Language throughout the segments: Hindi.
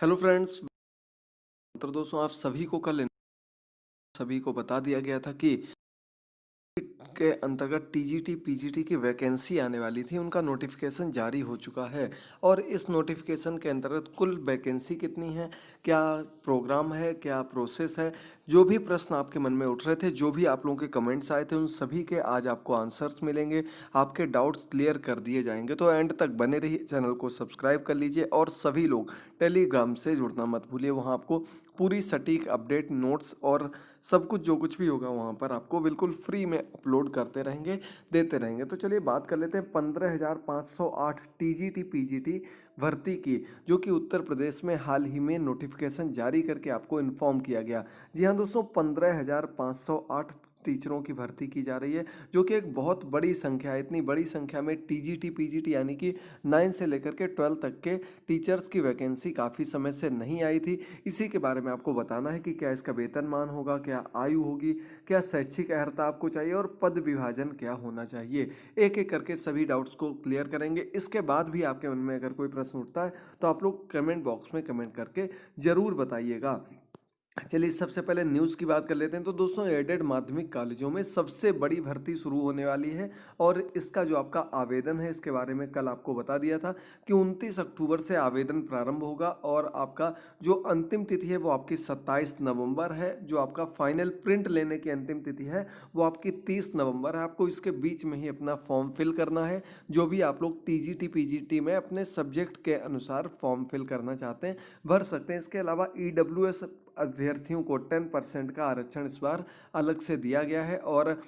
Hello friends. तो दोस्तों आप सभी को कल सभी को बता दिया गया था कि के अंतर्गत टीजीटी पीजीटी की वैकेंसी आने वाली थी, उनका नोटिफिकेशन जारी हो चुका है। और इस नोटिफिकेशन के अंतर्गत कुल वैकेंसी कितनी है, क्या प्रोग्राम है, क्या प्रोसेस है, जो भी प्रश्न आपके मन में उठ रहे थे, जो भी आप लोगों के कमेंट्स आए थे, उन सभी के आज आपको आंसर्स मिलेंगे। आपके डाउट्स क्लियर कर दिए जाएंगे। तो एंड तक बने रहिए, चैनल को सब्सक्राइब कर लीजिए और सभी लोग टेलीग्राम से जुड़ना मत भूलिए। वहाँ आपको पूरी सटीक अपडेट, नोट्स और सब कुछ जो कुछ भी होगा वहाँ पर आपको बिल्कुल फ्री में अपलोड करते रहेंगे, देते रहेंगे। तो चलिए बात कर लेते हैं 15,508 टीजीटी पीजीटी भर्ती की, जो कि उत्तर प्रदेश में हाल ही में नोटिफिकेशन जारी करके आपको इन्फॉर्म किया गया। जी हाँ दोस्तों, 15,508 टीचरों की भर्ती की जा रही है, जो कि एक बहुत बड़ी संख्या है। इतनी बड़ी संख्या में टीजीटी पीजीटी यानी कि 9 से लेकर के 12 तक के टीचर्स की वैकेंसी काफ़ी समय से नहीं आई थी। इसी के बारे में आपको बताना है कि क्या इसका वेतनमान होगा, क्या आयु होगी, क्या शैक्षिक अर्हता आपको चाहिए और पद विभाजन क्या होना चाहिए। एक एक करके सभी डाउट्स को क्लियर करेंगे। इसके बाद भी आपके मन में अगर कोई प्रश्न उठता है तो आप लोग कमेंट बॉक्स में कमेंट करके ज़रूर बताइएगा। चलिए सबसे पहले न्यूज़ की बात कर लेते हैं। तो दोस्तों एडेड माध्यमिक कॉलेजों में सबसे बड़ी भर्ती शुरू होने वाली है और इसका जो आपका आवेदन है, इसके बारे में कल आपको बता दिया था कि 29 अक्टूबर से आवेदन प्रारंभ होगा और आपका जो अंतिम तिथि है वो आपकी 27 नवंबर है। जो आपका फाइनल प्रिंट लेने की अंतिम तिथि है वो आपकी 30 नवंबर है। आपको इसके बीच में ही अपना फॉर्म फिल करना है। जो भी आप लोग टीजीटी पीजीटी में अपने सब्जेक्ट के अनुसार फॉर्म फिल करना चाहते हैं भर सकते हैं। इसके अलावा ईडब्ल्यूएस अभ्यर्थियों को 10% का आरक्षण इस बार अलग से दिया गया है। और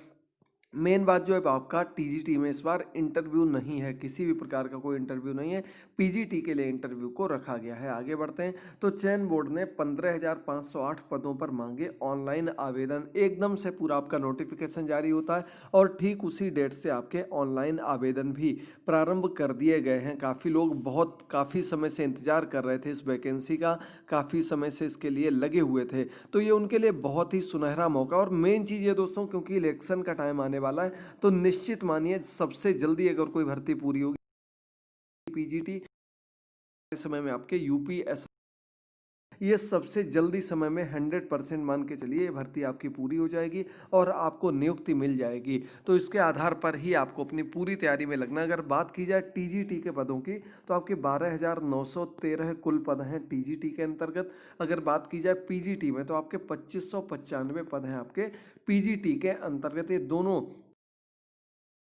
मेन बात जो है आपका टीजीटी में इस बार इंटरव्यू नहीं है, किसी भी प्रकार का कोई इंटरव्यू नहीं है। पीजीटी के लिए इंटरव्यू को रखा गया है। आगे बढ़ते हैं। तो चयन बोर्ड ने 15,508 पदों पर मांगे ऑनलाइन आवेदन। एकदम से पूरा आपका नोटिफिकेशन जारी होता है और ठीक उसी डेट से आपके ऑनलाइन आवेदन भी प्रारंभ कर दिए गए हैं। काफ़ी लोग काफ़ी समय से इंतजार कर रहे थे इस वैकेंसी का, काफ़ी समय से इसके लिए लगे हुए थे। तो ये उनके लिए बहुत ही सुनहरा मौका। और मेन चीज़ ये दोस्तों, क्योंकि इलेक्शन का टाइम आने वाला है, तो निश्चित मानिए सबसे जल्दी अगर कोई भर्ती पूरी होगी पीजीटी समय में आपके यूपीएस, ये सबसे जल्दी समय में 100% मान के चलिए ये भर्ती आपकी पूरी हो जाएगी और आपको नियुक्ति मिल जाएगी। तो इसके आधार पर ही आपको अपनी पूरी तैयारी में लगना। अगर बात की जाए टीजीटी के पदों की तो आपके 12,913 कुल पद हैं टीजीटी के अंतर्गत। अगर बात की जाए पीजीटी में तो आपके 2595 पद हैं आपके पीजीटी के अंतर्गत। ये दोनों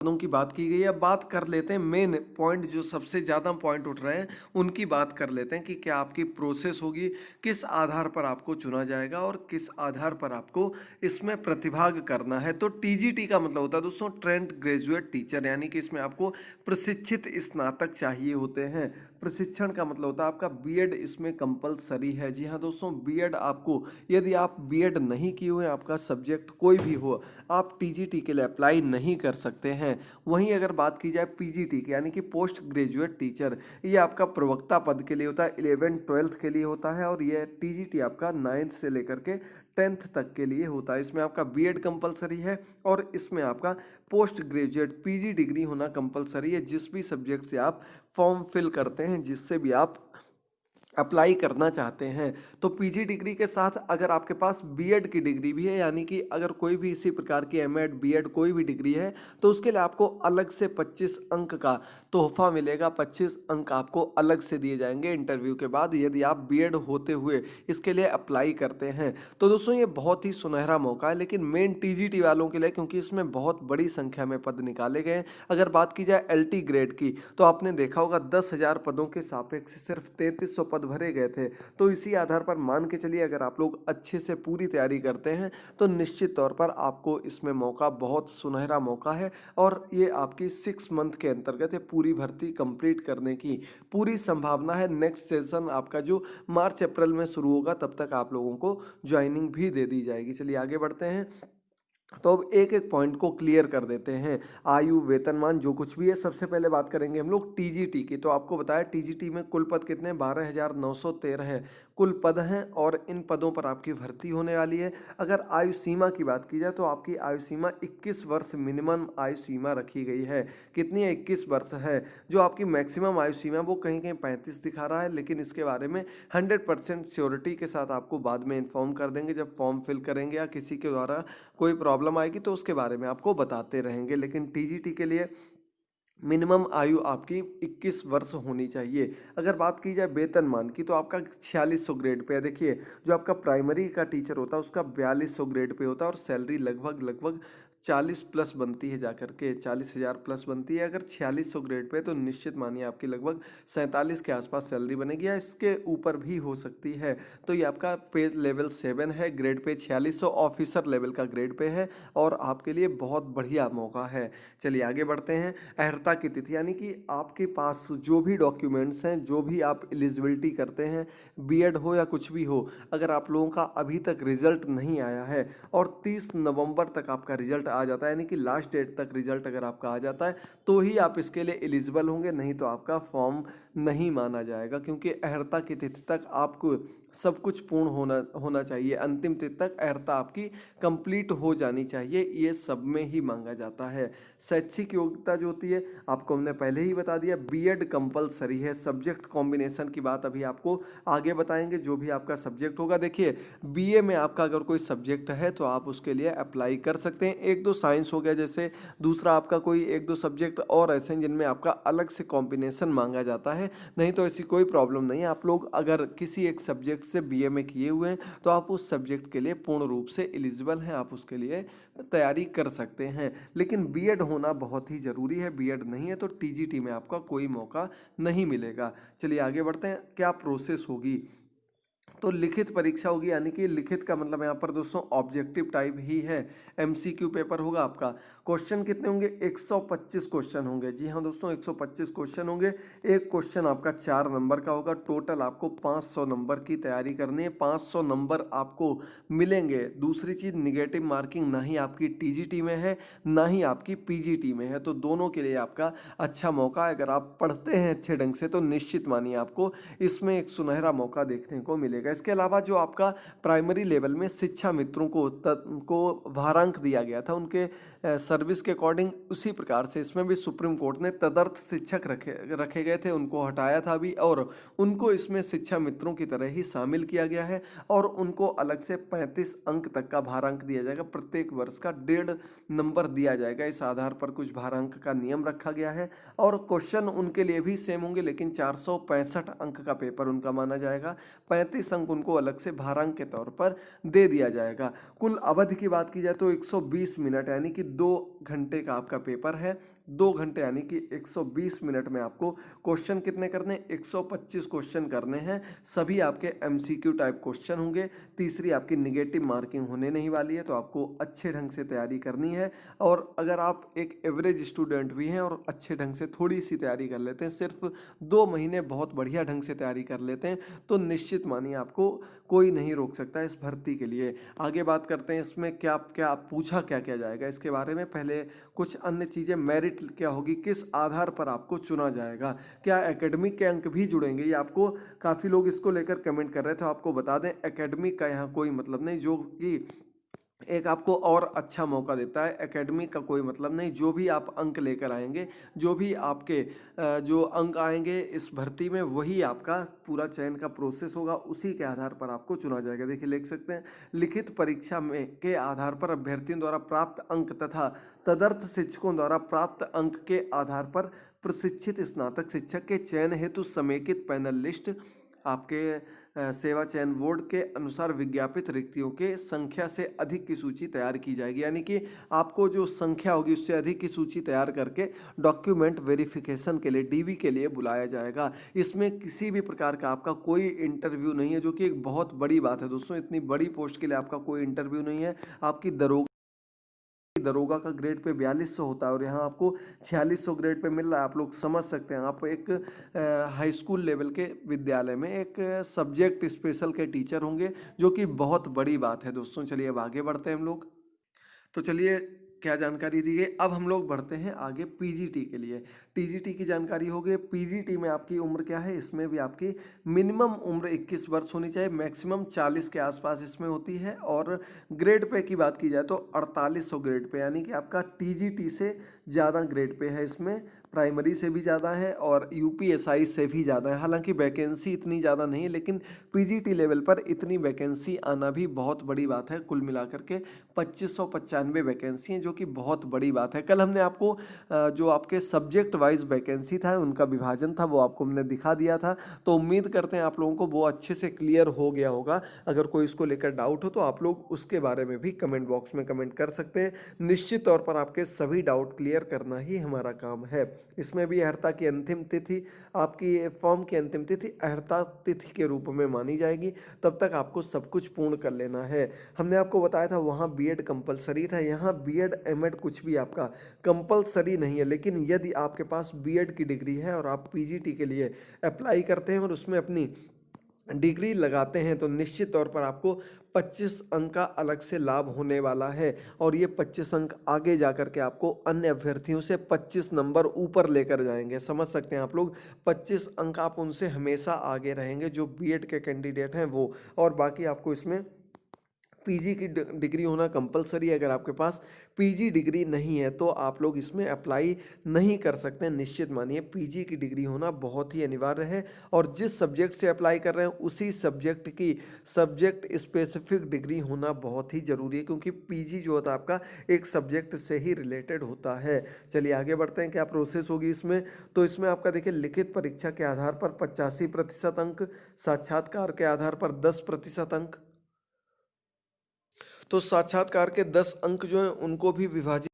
पदों की बात की गई है। अब बात कर लेते हैं मेन पॉइंट, जो सबसे ज़्यादा पॉइंट उठ रहे हैं उनकी बात कर लेते हैं कि क्या आपकी प्रोसेस होगी, किस आधार पर आपको चुना जाएगा और किस आधार पर आपको इसमें प्रतिभाग करना है। तो टीजीटी का मतलब होता है दोस्तों ट्रेंड ग्रेजुएट टीचर, यानी कि इसमें आपको प्रशिक्षित स्नातक चाहिए होते हैं। प्रशिक्षण का मतलब होता है आपका बीएड इसमें कंपलसरी है। जी हाँ दोस्तों, बीएड आपको, यदि आप बीएड नहीं किए हुए, आपका सब्जेक्ट कोई भी हो, आप टीजीटी के लिए अप्लाई नहीं कर सकते हैं। वहीं अगर बात की जाए पीजीटी की यानी कि पोस्ट ग्रेजुएट टीचर, ये आपका प्रवक्ता पद के लिए होता है, 11th-12th के लिए होता है। और ये टीजीटी आपका 9th से लेकर के 10th तक के लिए होता है। इसमें आपका बीएड कंपलसरी है और इसमें आपका पोस्ट ग्रेजुएट पीजी डिग्री होना कंपलसरी है, जिस भी सब्जेक्ट से आप फॉर्म फिल करते हैं, जिससे भी आप अप्लाई करना चाहते हैं। तो पीजी डिग्री के साथ अगर आपके पास बीएड की डिग्री भी है, यानी कि अगर कोई भी इसी प्रकार की एमएड बीएड कोई भी डिग्री है, तो उसके लिए आपको अलग से 25 अंक का तोहफा मिलेगा। 25 अंक आपको अलग से दिए जाएंगे इंटरव्यू के बाद, यदि आप बीएड होते हुए इसके लिए अप्लाई करते हैं। तो दोस्तों ये बहुत ही सुनहरा मौका है, लेकिन मेन टीजीटी वालों के लिए, क्योंकि इसमें बहुत बड़ी संख्या में पद निकाले गए हैं। अगर बात की जाए एलटी ग्रेड की तो आपने देखा होगा 10,000 पदों के सापेक्ष सिर्फ 3300 पद भरे गए थे। तो इसी आधार पर मान के चलिए अगर आप लोग अच्छे से पूरी तैयारी करते हैं तो निश्चित तौर पर आपको इसमें मौका, बहुत सुनहरा मौका है। और ये आपकी 6 मंथ के अंतर्गत है, पूरी भर्ती कंप्लीट करने की पूरी संभावना है। नेक्स्ट सेशन आपका जो मार्च अप्रैल में शुरू होगा, तब तक आप लोगों को ज्वाइनिंग भी दे दी जाएगी। चलिए आगे बढ़ते हैं। तो अब एक एक पॉइंट को क्लियर कर देते हैं। आयु, वेतनमान, जो कुछ भी है। सबसे पहले बात करेंगे हम लोग टीजीटी की। तो आपको बताया टीजीटी में कुल पद कितने, 12,913 है कुल पद हैं, और इन पदों पर आपकी भर्ती होने वाली है। अगर आयु सीमा की बात की जाए तो आपकी आयु सीमा 21 वर्ष मिनिमम आयु सीमा रखी गई है। कितनी है, 21 वर्ष है। जो आपकी मैक्सिमम आयु सीमा वो कहीं कहीं 35 दिखा रहा है, लेकिन इसके बारे में 100% श्योरिटी के साथ आपको बाद में इन्फॉर्म कर देंगे जब फॉर्म फिल करेंगे, या किसी के द्वारा कोई प्रॉब्लम आएगी तो उसके बारे में आपको बताते रहेंगे। लेकिन टीजीटी के लिए मिनिमम आयु आपकी 21 वर्ष होनी चाहिए। अगर बात की जाए वेतनमान की तो आपका 4600 ग्रेड पे है। देखिए, जो आपका प्राइमरी का टीचर होता है उसका 4200 ग्रेड पे होता है, और सैलरी लगभग लगभग 40 प्लस बनती है, जाकर के 40,000 प्लस बनती है। अगर 4600 ग्रेड पे तो निश्चित मानिए आपकी लगभग 47 के आसपास सैलरी बनेगी, या इसके ऊपर भी हो सकती है। तो ये आपका पे लेवल 7 है, ग्रेड पे 4600 ऑफिसर लेवल का ग्रेड पे है, और आपके लिए बहुत बढ़िया मौका है। चलिए आगे बढ़ते हैं। अर्हता की तिथि, यानी कि आपके पास जो भी डॉक्यूमेंट्स हैं, जो भी आप एलिजिबिलिटी करते हैं, बीएड हो या कुछ भी हो, अगर आप लोगों का अभी तक रिजल्ट नहीं आया है और 30 नवंबर तक आपका रिजल्ट आ जाता है, यानी कि लास्ट डेट तक रिजल्ट अगर आपका आ जाता है तो ही आप इसके लिए एलिजिबल होंगे, नहीं तो आपका फॉर्म नहीं माना जाएगा। क्योंकि अर्हता की तिथि तक आपको सब कुछ पूर्ण होना चाहिए। अंतिम तिथि तक अर्हता आपकी कंप्लीट हो जानी चाहिए, ये सब में ही मांगा जाता है। शैक्षिक योग्यता जो होती है आपको हमने पहले ही बता दिया, बीएड कंपलसरी है। सब्जेक्ट कॉम्बिनेशन की बात अभी आपको आगे बताएंगे, जो भी आपका सब्जेक्ट होगा। देखिए, बीए में आपका अगर कोई सब्जेक्ट है तो आप उसके लिए अप्लाई कर सकते हैं। एक दो साइंस हो गया जैसे, दूसरा आपका कोई एक दो सब्जेक्ट और ऐसे हैं जिनमें आपका अलग से कॉम्बिनेशन मांगा जाता है, नहीं तो ऐसी कोई प्रॉब्लम नहीं है। आप लोग अगर किसी एक सब्जेक्ट से बीए में किए हुए हैं तो आप उस सब्जेक्ट के लिए पूर्ण रूप से एलिजिबल हैं, आप उसके लिए तैयारी कर सकते हैं। लेकिन बीएड होना बहुत ही ज़रूरी है, बीएड नहीं है तो टीजीटी में आपका कोई मौका नहीं मिलेगा। चलिए आगे बढ़ते हैं, क्या प्रोसेस होगी। तो लिखित परीक्षा होगी, यानी कि लिखित का मतलब यहाँ पर दोस्तों ऑब्जेक्टिव टाइप ही है, एमसीक्यू पेपर होगा आपका। क्वेश्चन कितने होंगे, 125 क्वेश्चन होंगे। जी हाँ दोस्तों, 125 क्वेश्चन होंगे। एक क्वेश्चन आपका 4 नंबर का होगा। टोटल आपको 500 नंबर की तैयारी करनी है, 500 नंबर आपको मिलेंगे। दूसरी चीज़, निगेटिव मार्किंग ना ही आपकी टीजीटी में है ना ही आपकी पीजीटी में है, तो दोनों के लिए आपका अच्छा मौका है। अगर आप पढ़ते हैं अच्छे ढंग से तो निश्चित मानिए आपको इसमें एक सुनहरा मौका देखने को मिलेगा। इसके अलावा जो आपका प्राइमरी लेवल में शिक्षा मित्रों को भारांक दिया गया था उनके सर्विस के अकॉर्डिंग, उसी प्रकार से इसमें भी सुप्रीम कोर्ट ने तदर्थ शिक्षक रखे गए थे, उनको हटाया था अभी, और उनको इसमें शिक्षा मित्रों की तरह ही शामिल किया गया है। और उनको अलग से 35 अंक तक का भारांक दिया जाएगा, प्रत्येक वर्ष का 1.5 नंबर दिया जाएगा। इस आधार पर कुछ भारांक का नियम रखा गया है, और क्वेश्चन उनके लिए भी सेम होंगे, लेकिन 465 अंक का पेपर उनका माना जाएगा। 35 अंक उनको अलग से भारांक के तौर पर दे दिया जाएगा। कुल अवधि की बात की जाए तो 120 मिनट, यानी कि 2 घंटे का आपका पेपर है। 2 घंटे यानी कि 120 मिनट में आपको क्वेश्चन कितने करने, 125 क्वेश्चन करने हैं। सभी आपके एमसीक्यू टाइप क्वेश्चन होंगे। तीसरी, आपकी निगेटिव मार्किंग होने नहीं वाली है, तो आपको अच्छे ढंग से तैयारी करनी है। और अगर आप एक एवरेज स्टूडेंट भी हैं और अच्छे ढंग से थोड़ी सी तैयारी कर लेते हैं, सिर्फ 2 महीने बहुत बढ़िया ढंग से तैयारी कर लेते हैं, तो निश्चित मानिए आपको कोई नहीं रोक सकता इस भर्ती के लिए। आगे बात करते हैं इसमें क्या क्या पूछा क्या क्या जाएगा इसके बारे में। पहले कुछ अन्य चीज़ें, मेरिट क्या होगी, किस आधार पर आपको चुना जाएगा, क्या एकेडमिक के अंक भी जुड़ेंगे, ये आपको काफ़ी लोग इसको लेकर कमेंट कर रहे थे। आपको बता दें, एकेडमिक का यहाँ कोई मतलब नहीं, जो कि एक आपको और अच्छा मौका देता है। एकेडमिक का कोई मतलब नहीं, जो भी आप अंक लेकर आएंगे, जो भी आपके जो अंक आएंगे इस भर्ती में, वही आपका पूरा चयन का प्रोसेस होगा, उसी के आधार पर आपको चुना जाएगा। देखिए, लिख सकते हैं, लिखित परीक्षा में के आधार पर अभ्यर्थियों द्वारा प्राप्त अंक तथा तदर्थ शिक्षकों द्वारा प्राप्त अंक के आधार पर प्रशिक्षित स्नातक शिक्षक के चयन हेतु समेकित पैनल लिस्ट आपके सेवा चयन बोर्ड के अनुसार विज्ञापित रिक्तियों के संख्या से अधिक की सूची तैयार की जाएगी। यानी कि आपको जो संख्या होगी उससे अधिक की सूची तैयार करके डॉक्यूमेंट वेरिफिकेशन के लिए, डीवी के लिए बुलाया जाएगा। इसमें किसी भी प्रकार का आपका कोई इंटरव्यू नहीं है, जो कि एक बहुत बड़ी बात है दोस्तों। इतनी बड़ी पोस्ट के लिए आपका कोई इंटरव्यू नहीं है। आपकी दरोगा का ग्रेड पे 4200 होता है, और यहाँ आपको 4600 ग्रेड पे मिल रहा है। आप लोग समझ सकते हैं, आप एक हाई स्कूल लेवल के विद्यालय में एक सब्जेक्ट स्पेशल के टीचर होंगे, जो कि बहुत बड़ी बात है दोस्तों। चलिए अब आगे बढ़ते हैं हम लोग। तो चलिए, क्या जानकारी दी गई, अब हम लोग बढ़ते हैं आगे पीजीटी के लिए। टीजीटी की जानकारी हो गई। पीजीटी में आपकी उम्र क्या है, इसमें भी आपकी मिनिमम उम्र 21 वर्ष होनी चाहिए, मैक्सिमम 40 के आसपास इसमें होती है। और ग्रेड पे की बात की जाए तो 4800 ग्रेड पे, यानी कि आपका टीजीटी से ज़्यादा ग्रेड पे है इसमें, प्राइमरी से भी ज़्यादा है और यूपीएसआई से भी ज़्यादा है। हालांकि वैकेंसी इतनी ज़्यादा नहीं है, लेकिन पीजीटी लेवल पर इतनी वैकेंसी आना भी बहुत बड़ी बात है। कुल मिलाकर के 2595 वैकेंसी हैं, जो कि बहुत बड़ी बात है। कल हमने आपको जो आपके सब्जेक्ट वाइज वैकेंसी था, उनका विभाजन था, वो आपको हमने दिखा दिया था। तो उम्मीद करते हैं आप लोगों को वो अच्छे से क्लियर हो गया होगा। अगर कोई इसको लेकर डाउट हो तो आप लोग उसके बारे में भी कमेंट बॉक्स में कमेंट कर सकते हैं। निश्चित तौर पर आपके सभी डाउट क्लियर करना ही हमारा काम है। इसमें भी अहर्ता की अंतिम तिथि, आपकी फॉर्म की अंतिम तिथि अहर्ता तिथि के रूप में मानी जाएगी। तब तक आपको सब कुछ पूर्ण कर लेना है। हमने आपको बताया था वहाँ बीएड कंपलसरी था, यहाँ बीएड एमएड कुछ भी आपका कंपलसरी नहीं है। लेकिन यदि आपके पास बीएड की डिग्री है और आप पीजीटी के लिए अप्लाई करते हैं और उसमें अपनी डिग्री लगाते हैं, तो निश्चित तौर पर आपको 25 अंक का अलग से लाभ होने वाला है। और ये 25 अंक आगे जाकर के आपको अन्य अभ्यर्थियों से 25 नंबर ऊपर लेकर जाएंगे। समझ सकते हैं आप लोग, 25 अंक आप उनसे हमेशा आगे रहेंगे जो बीएड के कैंडिडेट हैं वो। और बाकी आपको इसमें पीजी की डिग्री होना कंपलसरी है। अगर आपके पास पीजी डिग्री नहीं है तो आप लोग इसमें अप्लाई नहीं कर सकते। निश्चित मानिए, पीजी की डिग्री होना बहुत ही अनिवार्य है। और जिस सब्जेक्ट से अप्लाई कर रहे हैं उसी सब्जेक्ट की सब्जेक्ट स्पेसिफिक डिग्री होना बहुत ही ज़रूरी है, क्योंकि पीजी जो होता है आपका एक सब्जेक्ट से ही रिलेटेड होता है। चलिए आगे बढ़ते हैं, क्या प्रोसेस होगी इसमें। तो इसमें आपका देखिए, लिखित परीक्षा के आधार पर 85% अंक, साक्षात्कार के आधार पर 10% अंक। तो साक्षात्कार के 10 अंक जो हैं उनको भी विभाजित,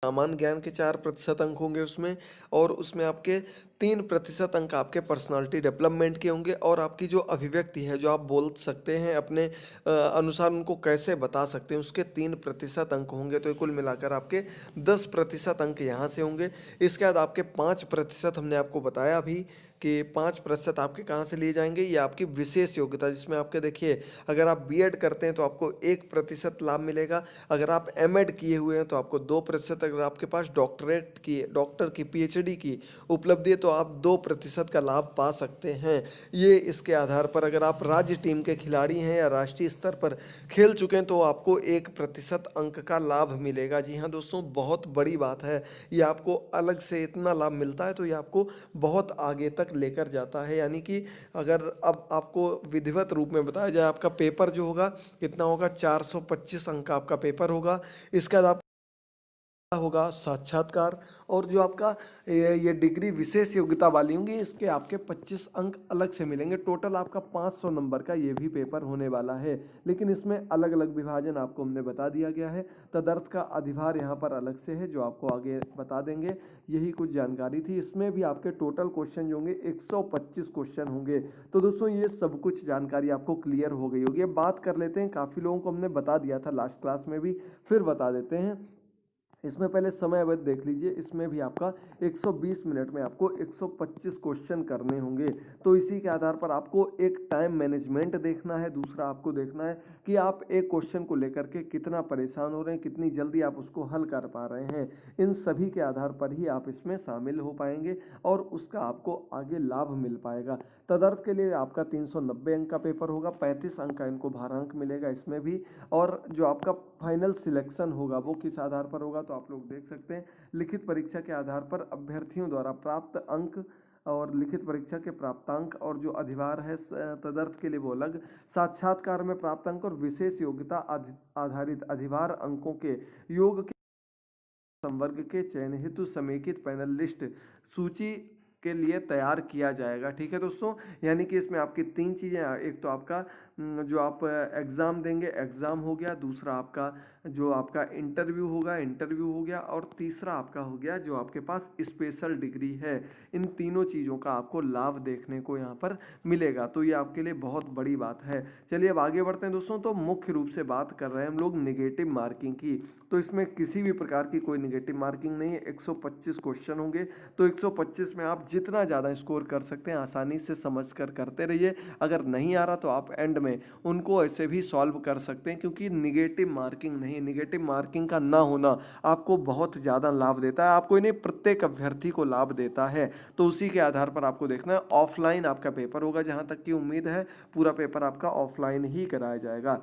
सामान्य ज्ञान के 4% अंक होंगे उसमें। और उसमें आपके 3% अंक आपके पर्सनालिटी डेवलपमेंट के होंगे। और आपकी जो अभिव्यक्ति है, जो आप बोल सकते हैं अपने अनुसार, उनको कैसे बता सकते हैं, उसके 3% अंक होंगे। तो कुल मिलाकर आपके 10% अंक यहाँ से होंगे। इसके बाद आपके 5% हमने आपको बताया अभी कि 5% आपके कहाँ से लिए जाएंगे, ये आपकी विशेष योग्यता, जिसमें आपके देखिए, अगर आप बीएड करते हैं तो आपको 1% लाभ मिलेगा। अगर आप एमएड किए हुए हैं तो आपको 2%। अगर आपके पास डॉक्टर की पीएचडी की उपलब्धि है तो आप 2% का लाभ पा सकते हैं। ये इसके आधार पर, अगर आप राज्य टीम के खिलाड़ी हैं या राष्ट्रीय स्तर पर खेल चुके हैं तो आपको 1% अंक का लाभ मिलेगा। जी हाँ दोस्तों, बहुत बड़ी बात है। ये आपको अलग से इतना लाभ मिलता है तो ये आपको बहुत आगे तक लेकर जाता है। यानी कि अगर अब आपको विधिवत रूप में बताया जाए, आपका पेपर जो होगा कितना होगा, 425 अंक का आपका पेपर होगा। इसके बाद आप होगा साक्षात्कार। और जो आपका ये डिग्री विशेष योग्यता वाली होंगी, इसके आपके 25 अंक अलग से मिलेंगे। टोटल आपका 500 नंबर का ये भी पेपर होने वाला है। लेकिन इसमें अलग अलग विभाजन आपको हमने बता दिया गया है। तदर्थ का अधिभार यहाँ पर अलग से है, जो आपको आगे बता देंगे। यही कुछ जानकारी थी। इसमें भी आपके टोटल क्वेश्चन जो होंगे 125 क्वेश्चन होंगे। तो दोस्तों, ये सब कुछ जानकारी आपको क्लियर हो गई होगी। अब बात कर लेते हैं, काफ़ी लोगों को हमने बता दिया था लास्ट क्लास में भी, फिर बता देते हैं। इसमें पहले समय अवधि देख लीजिए। इसमें भी आपका 120 मिनट में आपको 125 क्वेश्चन करने होंगे। तो इसी के आधार पर आपको एक टाइम मैनेजमेंट देखना है। दूसरा आपको देखना है कि आप एक क्वेश्चन को लेकर के कितना परेशान हो रहे हैं, कितनी जल्दी आप उसको हल कर पा रहे हैं। इन सभी के आधार पर ही आप इसमें शामिल हो पाएंगे और उसका आपको आगे लाभ मिल पाएगा। तदर्थ के लिए आपका 390 अंक का पेपर होगा, 35 अंक का इनको भारांक मिलेगा इसमें भी। और जो आपका फाइनल सिलेक्शन होगा वो किस आधार पर होगा, तो आप लोग देख सकते हैं, लिखित परीक्षा के आधार पर अभ्यर्थियों द्वारा प्राप्त अंक और लिखित परीक्षा के प्राप्तांक, और जो अधिभार है तदर्थ के लिए वो अलग, साक्षात्कार में प्राप्त अंक और विशेष योग्यता आधारित अधिभार अंकों के योग के संवर्ग के चयन हेतु समेकित पैनल लिस्ट सूची के लिए तैयार किया जाएगा। ठीक है दोस्तों, यानी कि इसमें आपकी 3 चीज़ें, एक तो आपका जो आप एग्ज़ाम देंगे, एग्ज़ाम हो गया। दूसरा आपका जो आपका इंटरव्यू होगा, इंटरव्यू हो गया। और तीसरा आपका हो गया जो आपके पास स्पेशल डिग्री है। इन तीनों चीज़ों का आपको लाभ देखने को यहाँ पर मिलेगा। तो ये आपके लिए बहुत बड़ी बात है। चलिए अब आगे बढ़ते हैं दोस्तों। तो मुख्य रूप से बात कर रहे हैं हम लोग नेगेटिव मार्किंग की। तो इसमें किसी भी प्रकार की कोई नेगेटिव मार्किंग नहीं है। 125 क्वेश्चन होंगे, तो 125 में आप जितना ज़्यादा स्कोर कर सकते हैं आसानी से समझ कर करते रहिए। अगर नहीं आ रहा तो आप एंड में उनको ऐसे भी सॉल्व कर सकते हैं, क्योंकि निगेटिव मार्किंग नहीं नहीं, नेगेटिव मार्किंग का ना होना आपको बहुत ज़्यादा लाभ देता है, आपको नहीं प्रत्येक अभ्यर्थी को लाभ देता है। तो उसी के आधार पर आपको देखना है, ऑफलाइन आपका पेपर होगा, जहाँ तक की उम्मीद है पूरा पेपर आपका ऑफलाइन ही कराया जाएगा।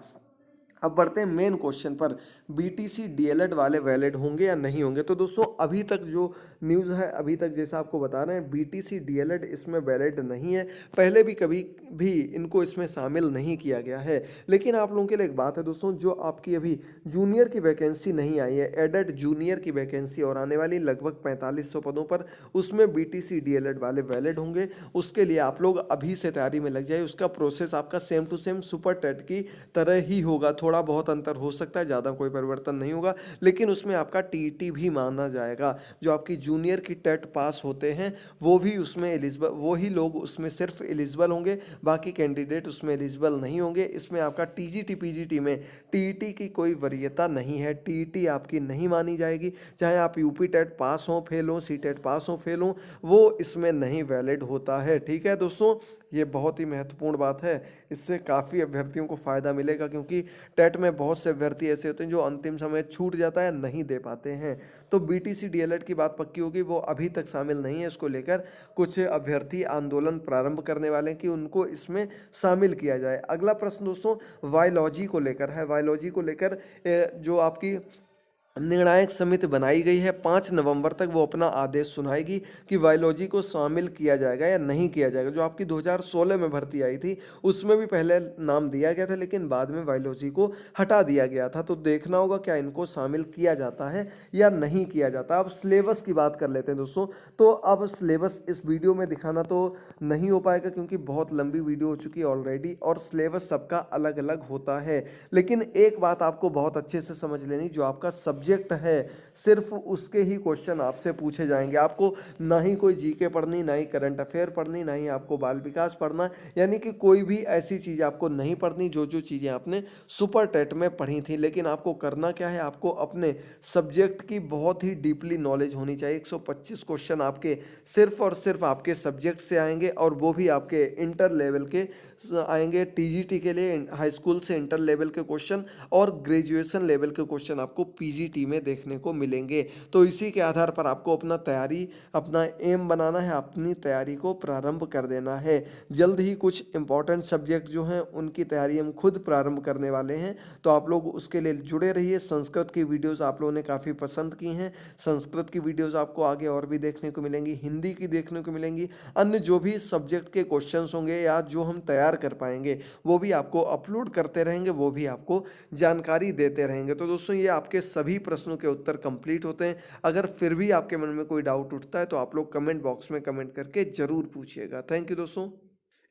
अब बढ़ते हैं मेन क्वेश्चन पर, बीटीसी डीएलएड वाले वैलिड होंगे या नहीं होंगे। तो दोस्तों अभी तक जो न्यूज़ है, अभी तक जैसा आपको बता रहे हैं, बीटीसी डीएलएड इसमें वैलिड नहीं है, पहले भी कभी भी इनको इसमें शामिल नहीं किया गया है। लेकिन आप लोगों के लिए एक बात है दोस्तों, जो आपकी अभी जूनियर की वैकेंसी नहीं आई है, एडेड जूनियर की वैकेंसी और आने वाली लगभग 4500 पदों पर, उसमें बीटीसी डीएलएड वाले वैलिड होंगे। उसके लिए आप लोग अभी से तैयारी में लग जाए। उसका प्रोसेस आपका same to same super TET की तरह ही होगा, थोड़ा बहुत अंतर हो सकता है, ज़्यादा कोई परिवर्तन नहीं होगा, लेकिन उसमें आपका टीईटी भी माना जाएगा। जो आपकी जूनियर की टेट पास होते हैं वो भी उसमें एलिजिबल, वही लोग उसमें सिर्फ एलिजिबल होंगे, बाकी कैंडिडेट उसमें एलिजिबल नहीं होंगे। इसमें आपका टीजीटी पीजीटी में टीईटी की कोई वरीयता नहीं है, टीईटी आपकी नहीं मानी जाएगी। चाहे आप यूपी टेट पास हों फेल हों, सी टेट पास हों फेल हों, वो इसमें नहीं वैलिड होता है। ठीक है दोस्तों, ये बहुत ही महत्वपूर्ण बात है, इससे काफ़ी अभ्यर्थियों को फ़ायदा मिलेगा, क्योंकि टेट में बहुत से अभ्यर्थी ऐसे होते हैं जो अंतिम समय छूट जाता है, नहीं दे पाते हैं। तो बीटीसी डीएलएड की बात पक्की होगी, वो अभी तक शामिल नहीं है। इसको लेकर कुछ अभ्यर्थी आंदोलन प्रारंभ करने वाले हैं कि उनको इसमें शामिल किया जाए। अगला प्रश्न दोस्तों वायोलॉजी को लेकर है। वायोलॉजी को लेकर जो आपकी निर्णायक समिति बनाई गई है, 5 नवंबर तक वो अपना आदेश सुनाएगी कि वायोलॉजी को शामिल किया जाएगा या नहीं किया जाएगा। जो आपकी 2016 में भर्ती आई थी उसमें भी पहले नाम दिया गया था, लेकिन बाद में वायोलॉजी को हटा दिया गया था। तो देखना होगा क्या इनको शामिल किया जाता है या नहीं किया जाता। अब सिलेबस की बात कर लेते हैं दोस्तों। तो अब सिलेबस इस वीडियो में दिखाना तो नहीं हो पाएगा, क्योंकि बहुत लंबी वीडियो हो चुकी है ऑलरेडी, और सिलेबस सबका अलग अलग होता है। लेकिन एक बात आपको बहुत अच्छे से समझ लेनी, जो आपका सब्जेक्ट है सिर्फ उसके ही क्वेश्चन आपसे पूछे जाएंगे। आपको ना ही कोई जीके पढ़नी, ना ही करंट अफेयर पढ़नी, ना ही आपको बाल विकास पढ़ना, यानी कि कोई भी ऐसी चीज़ आपको नहीं पढ़नी जो जो चीज़ें आपने सुपर टेट में पढ़ी थी। लेकिन आपको करना क्या है, आपको अपने सब्जेक्ट की बहुत ही डीपली नॉलेज होनी चाहिए। 125 क्वेश्चन आपके सिर्फ और सिर्फ आपके सब्जेक्ट से आएंगे, और वो भी आपके इंटर लेवल के आएंगे। टीजीटी के लिए हाई स्कूल से इंटर लेवल के क्वेश्चन और ग्रेजुएशन लेवल के क्वेश्चन आपको पीजीटी में देखने को मिलेंगे। तो इसी के आधार पर आपको अपना तैयारी, अपना एम बनाना है, अपनी तैयारी को प्रारंभ कर देना है। जल्द ही कुछ इंपॉर्टेंट सब्जेक्ट जो हैं उनकी तैयारी हम खुद प्रारंभ करने वाले हैं, तो आप लोग उसके लिए जुड़े रहिए। संस्कृत की वीडियोज़ आप लोगों ने काफ़ी पसंद की हैं, संस्कृत की वीडियोज़ आपको आगे और भी देखने को मिलेंगी, हिंदी की देखने को मिलेंगी, अन्य जो भी सब्जेक्ट के क्वेश्चंस होंगे या जो हम तैयार कर पाएंगे वो भी आपको अपलोड करते रहेंगे, वो भी आपको जानकारी देते रहेंगे। तो दोस्तों ये आपके सभी प्रश्नों के उत्तर कंप्लीट होते हैं। अगर फिर भी आपके मन में कोई डाउट उठता है तो आप लोग कमेंट बॉक्स में कमेंट करके जरूर पूछिएगा। थैंक यू दोस्तों।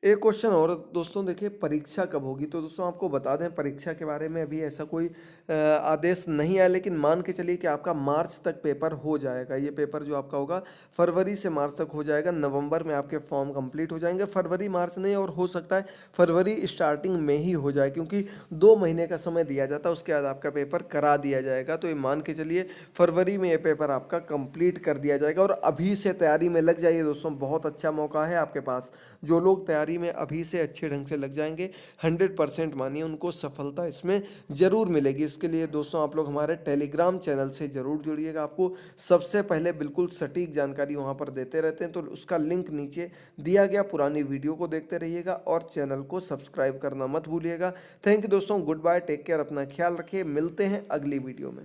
एक क्वेश्चन और दोस्तों, देखिए परीक्षा कब होगी। तो दोस्तों आपको बता दें, परीक्षा के बारे में अभी ऐसा कोई आदेश नहीं आया, लेकिन मान के चलिए कि आपका मार्च तक पेपर हो जाएगा। ये पेपर जो आपका होगा फरवरी से मार्च तक हो जाएगा, नवंबर में आपके फॉर्म कंप्लीट हो जाएंगे। फरवरी मार्च नहीं, और हो सकता है फरवरी स्टार्टिंग में ही हो जाए, क्योंकि 2 महीने का समय दिया जाता है, उसके बाद आपका पेपर करा दिया जाएगा। तो ये मान के चलिए फरवरी में ये पेपर आपका कंप्लीट कर दिया जाएगा, और अभी से तैयारी में लग जाइए दोस्तों, बहुत अच्छा मौका है आपके पास। जो लोग तैयारी में अभी से अच्छे ढंग से लग जाएंगे, 100% मानिए उनको सफलता इसमें जरूर मिलेगी। इसके लिए दोस्तों आप लोग हमारे टेलीग्राम चैनल से जरूर जुड़िएगा, आपको सबसे पहले बिल्कुल सटीक जानकारी वहां पर देते रहते हैं। तो उसका लिंक नीचे दिया गया, पुरानी वीडियो को देखते रहिएगा और चैनल को सब्सक्राइब करना मत भूलिएगा। थैंक यू दोस्तों, गुड बाय, टेक केयर, अपना ख्याल रखिए, मिलते हैं अगली वीडियो में।